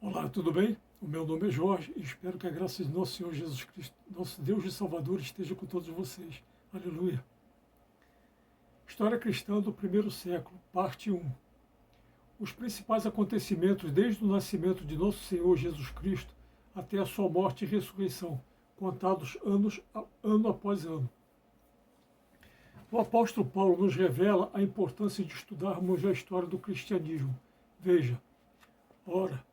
Olá, tudo bem? O meu nome é Jorge e espero que a graça de nosso Senhor Jesus Cristo, nosso Deus e Salvador, esteja com todos vocês. Aleluia. História cristã do primeiro século, parte 1. Os principais acontecimentos desde o nascimento de nosso Senhor Jesus Cristo até a sua morte e ressurreição, contados ano após ano. O apóstolo Paulo nos revela a importância de estudarmos a história do cristianismo. Veja, ora,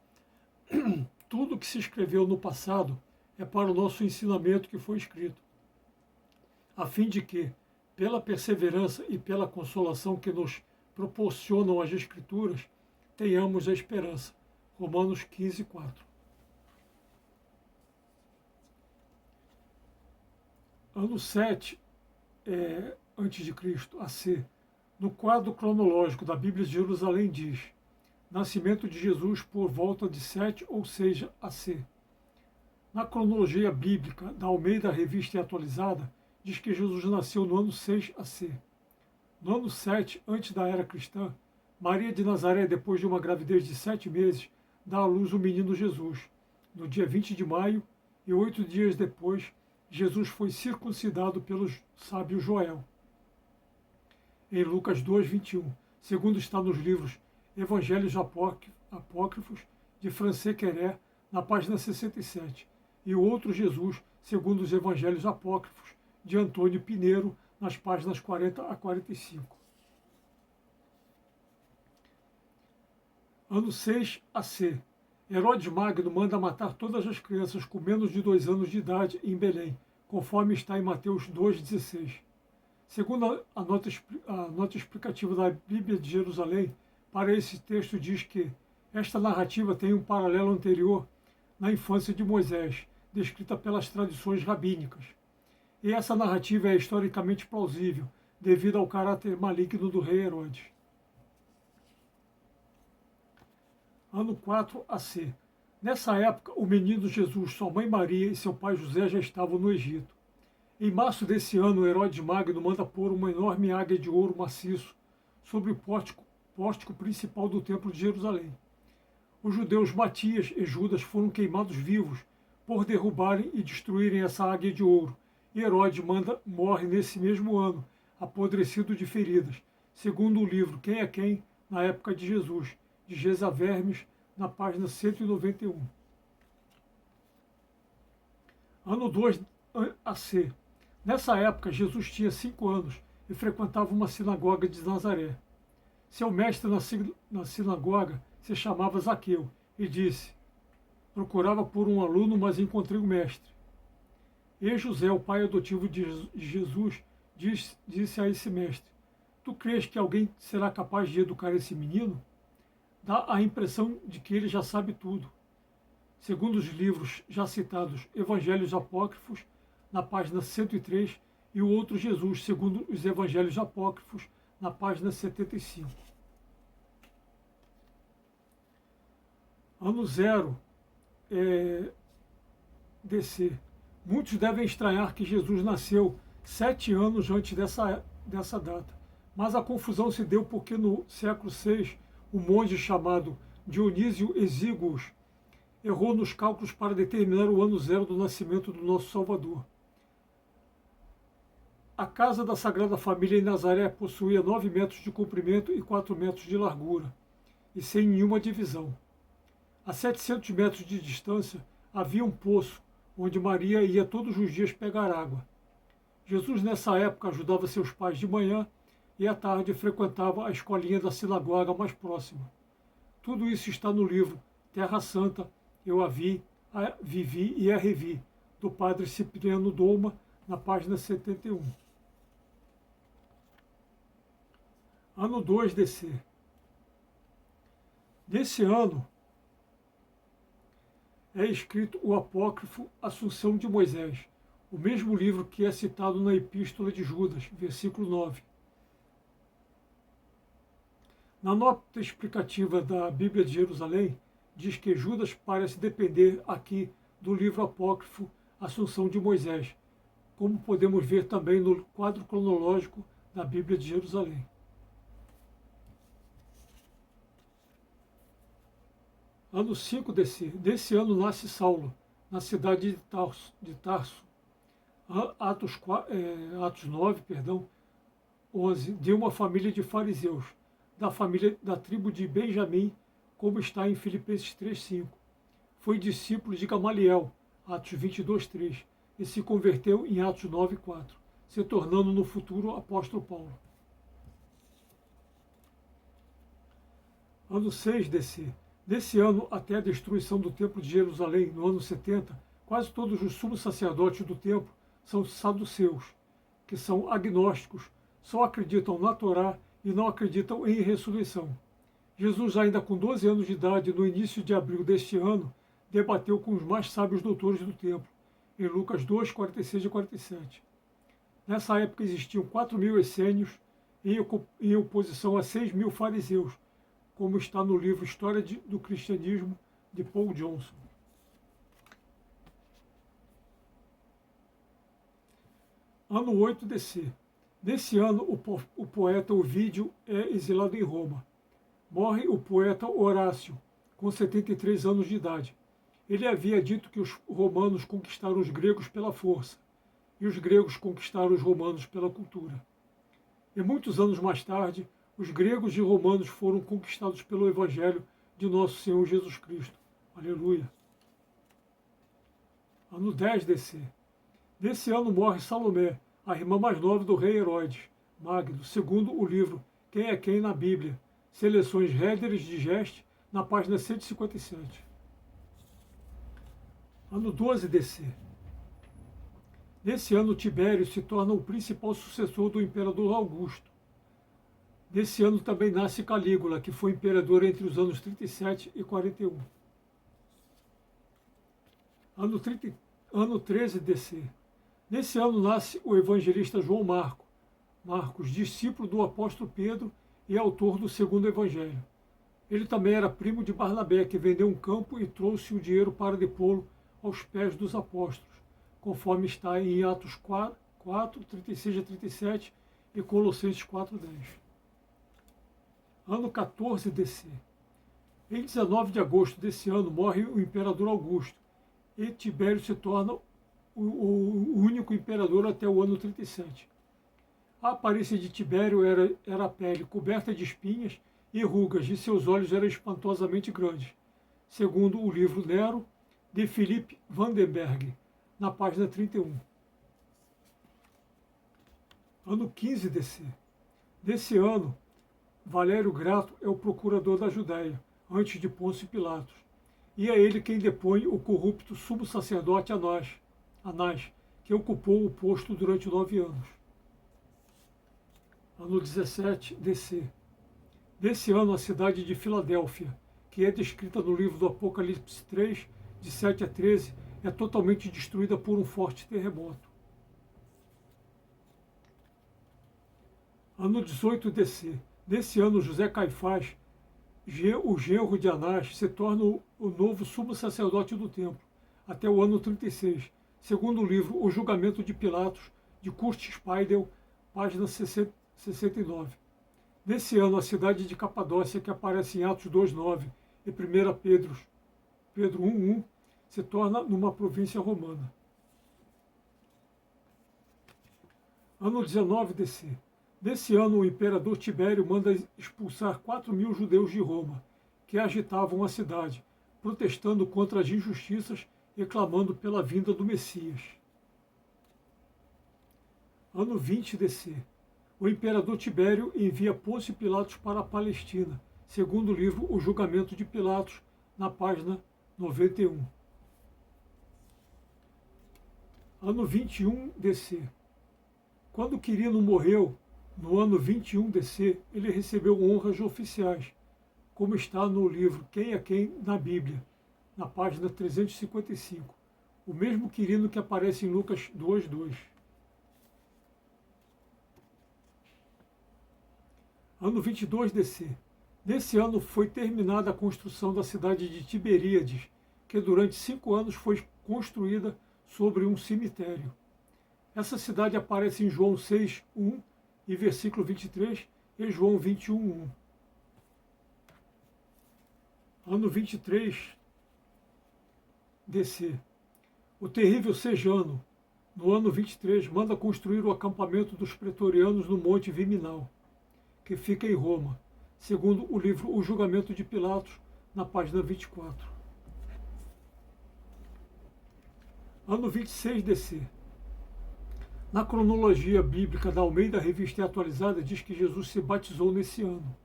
tudo que se escreveu no passado é para o nosso ensinamento que foi escrito, a fim de que, pela perseverança e pela consolação que nos proporcionam as Escrituras, tenhamos a esperança. Romanos 15, 4. Ano 7 antes de Cristo, AC, no quadro cronológico da Bíblia de Jerusalém diz: nascimento de Jesus por volta de 7 ou 6 AC. Na cronologia bíblica da Almeida Revista e Atualizada, diz que Jesus nasceu no ano 6 AC. No ano 7, antes da era cristã, Maria de Nazaré, depois de uma gravidez de 7 meses, dá à luz o menino Jesus. No dia 20 de maio, e 8 dias depois, Jesus foi circuncidado pelo sábio Joel. Em Lucas 2, 21, segundo está nos livros Evangelhos Apócrifos, de Francês Queré, na página 67, e o outro Jesus, segundo os Evangelhos Apócrifos, de Antônio Pinheiro, nas páginas 40 a 45. Ano 6 AC. Herodes Magno manda matar todas as crianças com menos de 2 anos de idade em Belém, conforme está em Mateus 2,16. Segundo a nota explicativa da Bíblia de Jerusalém, para esse texto diz que esta narrativa tem um paralelo anterior na infância de Moisés, descrita pelas tradições rabínicas. E essa narrativa é historicamente plausível, devido ao caráter maligno do rei Herodes. Ano 4 AC. Nessa época, o menino Jesus, sua mãe Maria e seu pai José já estavam no Egito. Em março desse ano, Herodes Magno manda pôr uma enorme águia de ouro maciço sobre o pórtico principal do Templo de Jerusalém. Os judeus Matias e Judas foram queimados vivos por derrubarem e destruírem essa águia de ouro, e Herodes morre nesse mesmo ano, apodrecido de feridas, segundo o livro Quem é Quem, na época de Jesus, de Gesa Vermes, na página 191. Ano 2 AC. Nessa época, Jesus tinha 5 anos e frequentava uma sinagoga de Nazaré. Seu mestre na sinagoga se chamava Zaqueu e disse: procurava por um aluno, mas encontrei o mestre. E José, o pai adotivo de Jesus, disse a esse mestre: tu crês que alguém será capaz de educar esse menino? Dá a impressão de que ele já sabe tudo. Segundo os livros já citados Evangelhos Apócrifos, na página 103, e o outro Jesus, segundo os Evangelhos Apócrifos, na página 75. Ano 0 DC. Muitos devem estranhar que Jesus nasceu 7 anos antes dessa data, mas a confusão se deu porque no século VI, um monge chamado Dionísio Exíguos errou nos cálculos para determinar o ano 0 do nascimento do nosso Salvador. A casa da Sagrada Família em Nazaré possuía 9 metros de comprimento e 4 metros de largura, e sem nenhuma divisão. A 700 metros de distância havia um poço, onde Maria ia todos os dias pegar água. Jesus, nessa época, ajudava seus pais de manhã e à tarde frequentava a escolinha da sinagoga mais próxima. Tudo isso está no livro Terra Santa, Eu a Vivi e a Revi, do padre Cipriano Doma, na página 71. Ano 2 DC. Nesse ano é escrito o apócrifo Assunção de Moisés, o mesmo livro que é citado na Epístola de Judas, versículo 9. Na nota explicativa da Bíblia de Jerusalém, diz que Judas parece depender aqui do livro apócrifo Assunção de Moisés, como podemos ver também no quadro cronológico da Bíblia de Jerusalém. Ano 5 DC. Nesse ano nasce Saulo, na cidade de Tarso. Atos 9, perdão, 11. De uma família de fariseus, da família da tribo de Benjamim, como está em Filipenses 3:5. Foi discípulo de Gamaliel, Atos 22:3, e se converteu em Atos 9:4, se tornando no futuro apóstolo Paulo. Ano 6 DC. Nesse ano, até a destruição do Templo de Jerusalém, no ano 70, quase todos os sumos sacerdotes do templo são saduceus, que são agnósticos, só acreditam na Torá e não acreditam em ressurreição. Jesus, ainda com 12 anos de idade, no início de abril deste ano, debateu com os mais sábios doutores do templo, em Lucas 2, 46 e 47. Nessa época existiam 4.000 essênios em oposição a 6.000 fariseus, como está no livro História do Cristianismo, de Paul Johnson. Ano 8 DC. Nesse ano, o poeta Ovídio é exilado em Roma. Morre o poeta Horácio, com 73 anos de idade. Ele havia dito que os romanos conquistaram os gregos pela força, e os gregos conquistaram os romanos pela cultura. E muitos anos mais tarde, os gregos e romanos foram conquistados pelo Evangelho de nosso Senhor Jesus Cristo. Aleluia. Ano 10 DC. Nesse ano morre Salomé, a irmã mais nova do rei Herodes Magno, segundo o livro Quem é Quem na Bíblia, Seleções Réderes de Geste, na página 157. Ano 12 DC. Nesse ano, Tibério se torna o principal sucessor do imperador Augusto. Nesse ano também nasce Calígula, que foi imperador entre os anos 37 e 41. Ano 13 DC. Nesse ano nasce o evangelista João Marcos, discípulo do apóstolo Pedro e autor do segundo evangelho. Ele também era primo de Barnabé, que vendeu um campo e trouxe o dinheiro para depô-lo aos pés dos apóstolos, conforme está em Atos 4, 36 a 37 e Colossenses 4:10. Ano 14 DC. Em 19 de agosto desse ano morre o imperador Augusto e Tibério se torna o único imperador até o ano 37. A aparência de Tibério era a pele coberta de espinhas e rugas, e seus olhos eram espantosamente grandes, segundo o livro Nero, de Philippe Vandenberg, na página 31. Ano 15 DC. Nesse ano, Valério Grato é o procurador da Judéia, antes de Pôncio Pilatos, e é ele quem depõe o corrupto sumo sacerdote Anás, que ocupou o posto durante 9 anos. Ano 17 DC. Nesse ano, a cidade de Filadélfia, que é descrita no livro do Apocalipse 3, de 7 a 13, é totalmente destruída por um forte terremoto. Ano 18 DC. Nesse ano, José Caifás, o genro de Anás, se torna o novo sumo sacerdote do templo, até o ano 36, segundo o livro O Julgamento de Pilatos, de Kurt Speidel, página 69. Nesse ano, a cidade de Capadócia, que aparece em Atos 2:9 e 1 Pedro 1:1, se torna numa província romana. Ano 19 DC. Nesse ano, o imperador Tibério manda expulsar 4.000 judeus de Roma, que agitavam a cidade, protestando contra as injustiças e clamando pela vinda do Messias. Ano 20 DC. O imperador Tibério envia Pôncio Pilatos para a Palestina, segundo o livro O Julgamento de Pilatos, na página 91. Ano 21 DC. Quando Quirino morreu, no ano 21 DC, ele recebeu honras oficiais, como está no livro Quem é Quem na Bíblia, na página 355, o mesmo Quirino que aparece em Lucas 2:2. Ano 22 DC. Nesse ano foi terminada a construção da cidade de Tiberíades, que durante 5 anos foi construída sobre um cemitério. Essa cidade aparece em João 6:1 e versículo 23 e João 21:1. Ano 23 DC. O terrível Sejano, no ano 23, manda construir o acampamento dos pretorianos no Monte Viminal, que fica em Roma, segundo o livro O Julgamento de Pilatos, na página 24. Ano 26 DC. Na cronologia bíblica da Almeida Revista Atualizada, diz que Jesus se batizou nesse ano.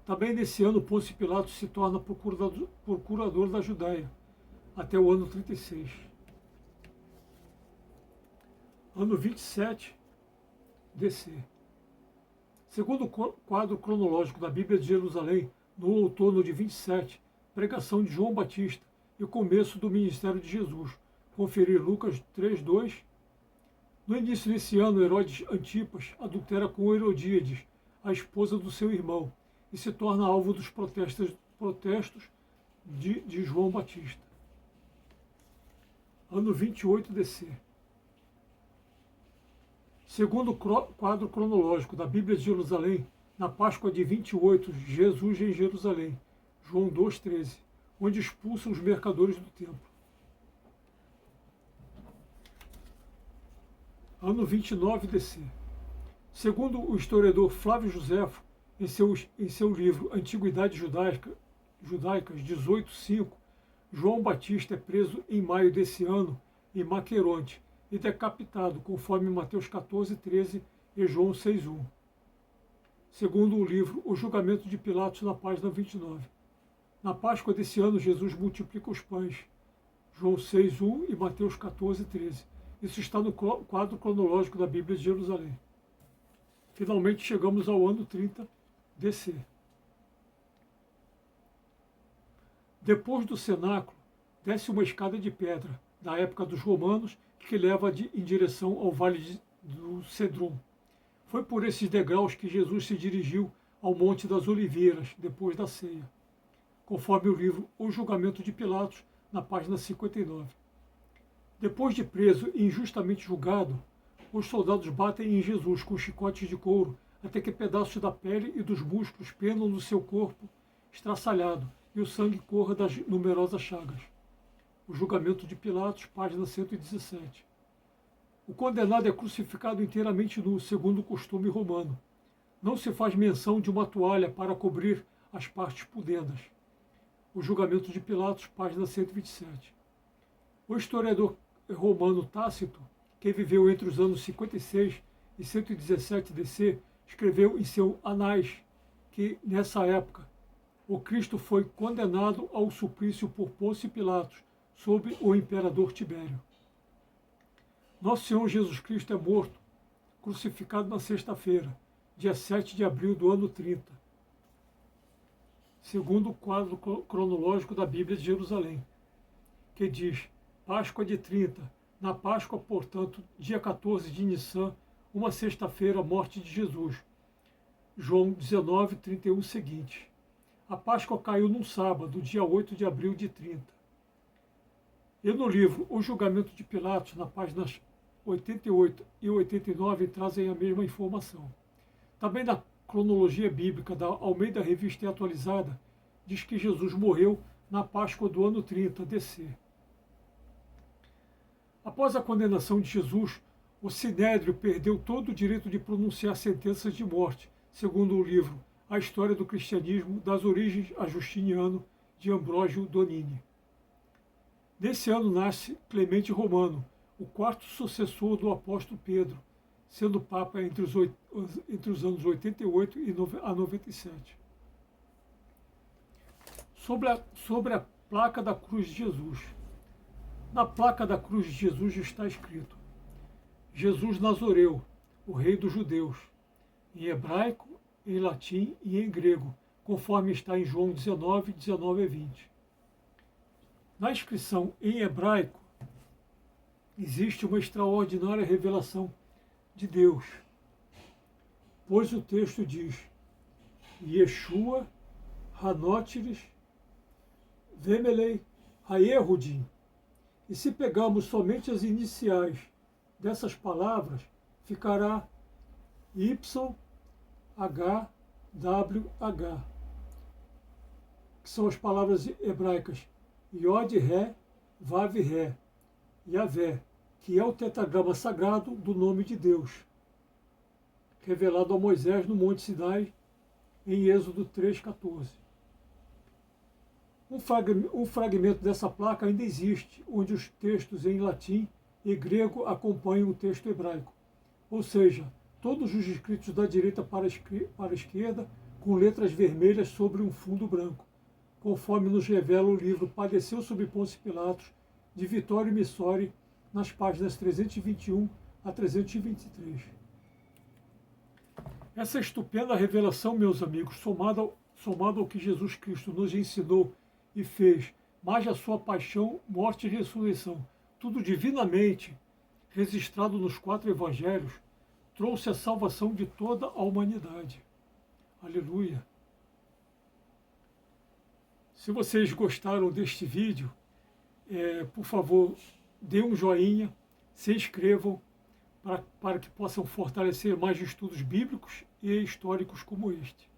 Também nesse ano, Pôncio Pilatos se torna procurador da Judéia, até o ano 36. Ano 27 DC. Segundo o quadro cronológico da Bíblia de Jerusalém, no outono de 27, pregação de João Batista e o começo do ministério de Jesus. Conferir Lucas 3:2. No início desse ano, Herodes Antipas adultera com Herodíades, a esposa do seu irmão, e se torna alvo dos protestos de João Batista. Ano 28 DC. Segundo o quadro cronológico da Bíblia de Jerusalém, na Páscoa de 28, Jesus em Jerusalém, João 2,13, onde expulsa os mercadores do templo. Ano 29 DC. Segundo o historiador Flávio Joséfo, em seu livro Antiguidades Judaicas 18:5, João Batista é preso em maio desse ano em Maqueronte e decapitado, conforme Mateus 14:13 e João 6:1. Segundo o livro O Julgamento de Pilatos, na página 29. Na Páscoa desse ano, Jesus multiplica os pães, João 6:1 e Mateus 14:13. Isso está no quadro cronológico da Bíblia de Jerusalém. Finalmente chegamos ao ano 30 DC. Depois do cenáculo, desce uma escada de pedra, da época dos romanos, que leva em direção ao Vale do Cedron. Foi por esses degraus que Jesus se dirigiu ao Monte das Oliveiras, depois da ceia, conforme o livro O Julgamento de Pilatos, na página 59. Depois de preso e injustamente julgado, os soldados batem em Jesus com chicotes de couro, até que pedaços da pele e dos músculos penam no seu corpo estraçalhado e o sangue corra das numerosas chagas. O Julgamento de Pilatos, página 117. O condenado é crucificado inteiramente nu, segundo o costume romano. Não se faz menção de uma toalha para cobrir as partes pudendas. O Julgamento de Pilatos, página 127. O historiador romano Tácito, que viveu entre os anos 56 e 117 DC, escreveu em seu Anais que, nessa época, o Cristo foi condenado ao suplício por Pôncio Pilatos, sob o imperador Tibério. Nosso Senhor Jesus Cristo é morto, crucificado na sexta-feira, dia 7 de abril do ano 30, segundo o quadro cronológico da Bíblia de Jerusalém, que diz: Páscoa de 30, na Páscoa, portanto, dia 14 de Nissan, uma sexta-feira, morte de Jesus. João 19, 31 seguinte. A Páscoa caiu num sábado, dia 8 de abril de 30. E no livro O Julgamento de Pilatos, na páginas 88 e 89, trazem a mesma informação. Também na cronologia bíblica da Almeida Revista Atualizada, diz que Jesus morreu na Páscoa do ano 30 DC. Após a condenação de Jesus, o Sinédrio perdeu todo o direito de pronunciar sentenças de morte, segundo o livro A História do Cristianismo, das Origens a Justiniano, de Ambrógio Donini. Nesse ano nasce Clemente Romano, o quarto sucessor do apóstolo Pedro, sendo Papa entre os anos 88 e 97. Sobre a placa da cruz de Jesus. Na placa da cruz de Jesus está escrito: Jesus Nazoreu, o Rei dos Judeus, em hebraico, em latim e em grego, conforme está em João 19, 19 e 20. Na inscrição em hebraico, existe uma extraordinária revelação de Deus, pois o texto diz: Yeshua Hanotiris Vemelei Hayehudim. E se pegarmos somente as iniciais dessas palavras, ficará YHWH. que são as palavras hebraicas Yod, Ré, Vav, Ré, Yahvé, que é o tetragrama sagrado do nome de Deus, revelado a Moisés no Monte Sinai, em Êxodo 3,14. Um fragmento dessa placa ainda existe, onde os textos em latim e grego acompanham o texto hebraico, ou seja, todos os escritos da direita para a esquerda, com letras vermelhas sobre um fundo branco, conforme nos revela o livro Padeceu sob Pôncio Pilatos, de Vittorio Missori, nas páginas 321 a 323. Essa estupenda revelação, meus amigos, somada ao que Jesus Cristo nos ensinou e fez, mais a sua paixão, morte e ressurreição, tudo divinamente registrado nos 4 evangelhos, trouxe a salvação de toda a humanidade. Aleluia! Se vocês gostaram deste vídeo, por favor, dê um joinha, se inscrevam para que possam fortalecer mais estudos bíblicos e históricos como este.